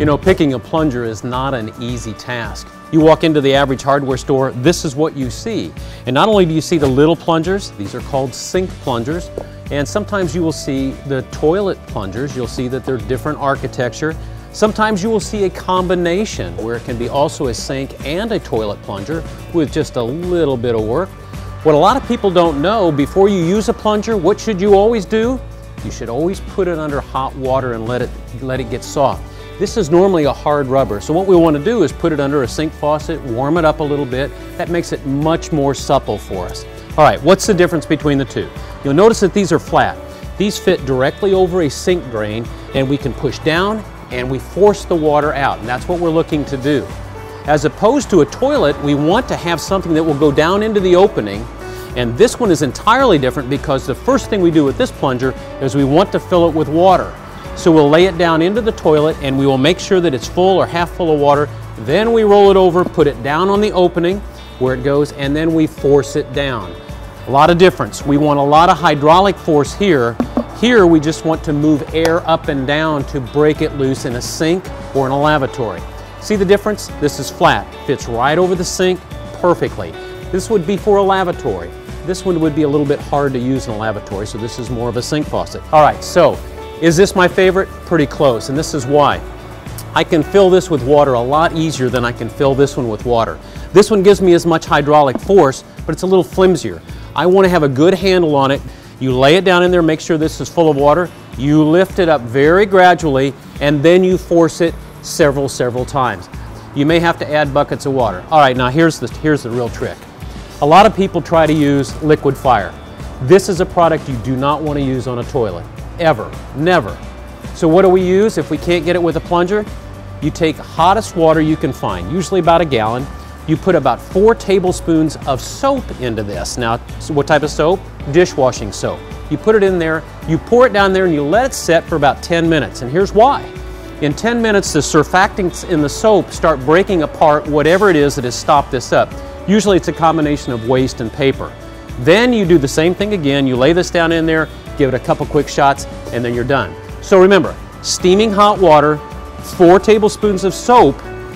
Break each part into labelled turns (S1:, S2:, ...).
S1: You know, picking a plunger is not an easy task. You walk into the average hardware store, this is what you see. And not only do you see the little plungers, these are called sink plungers, and sometimes you will see the toilet plungers. You'll see that they're different architecture. Sometimes you will see a combination where it can be also a sink and a toilet plunger with just a little bit of work. What a lot of people don't know, before you use a plunger, what should you always do? You should always put it under hot water and let it get soft. This is normally a hard rubber, so what we want to do is put it under a sink faucet, warm it up a little bit. That makes it much more supple for us. All right, what's the difference between the two? You'll notice that these are flat. These fit directly over a sink drain, and we can push down and we force the water out, and that's what we're looking to do. As opposed to a toilet, we want to have something that will go down into the opening, and this one is entirely different because the first thing we do with this plunger is we want to fill it with water. So we'll lay it down into the toilet and we will make sure that it's full or half full of water. Then we roll it over, put it down on the opening where it goes, and then we force it down. A lot of difference. We want a lot of hydraulic force here. Here we just want to move air up and down to break it loose in a sink or in a lavatory. See the difference? This is flat, fits right over the sink perfectly. This would be for a lavatory. This one would be a little bit hard to use in a lavatory, so this is more of a sink faucet. All right, so is this my favorite? Pretty close, and this is why. I can fill this with water a lot easier than I can fill this one with water. This one gives me as much hydraulic force, but it's a little flimsier. I want to have a good handle on it. You lay it down in there, make sure this is full of water. You lift it up very gradually, and then you force it several times. You may have to add buckets of water. All right, now here's the real trick. A lot of people try to use liquid fire. This is a product you do not want to use on a toilet. Ever, never. So what do we use if we can't get it with a plunger? You take hottest water you can find, usually about a gallon. You put about 4 tablespoons of soap into this. Now, what type of soap? Dishwashing soap. You put it in there, you pour it down there, and you let it set for about 10 minutes. And here's why. In 10 minutes, the surfactants in the soap start breaking apart whatever it is that has stopped this up. Usually it's a combination of waste and paper. Then you do the same thing again. You lay this down in there, give it a couple quick shots, and then you're done. So remember, steaming hot water, 4 tablespoons of soap,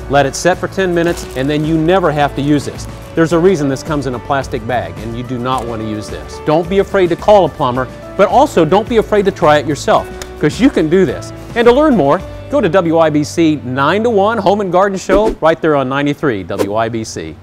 S1: let it set for 10 minutes, and then you never have to use this. There's a reason this comes in a plastic bag, and you do not want to use this. Don't be afraid to call a plumber, but also don't be afraid to try it yourself, because you can do this. And to learn more, go to WIBC 9 to 1 Home and Garden Show right there on 93 WIBC.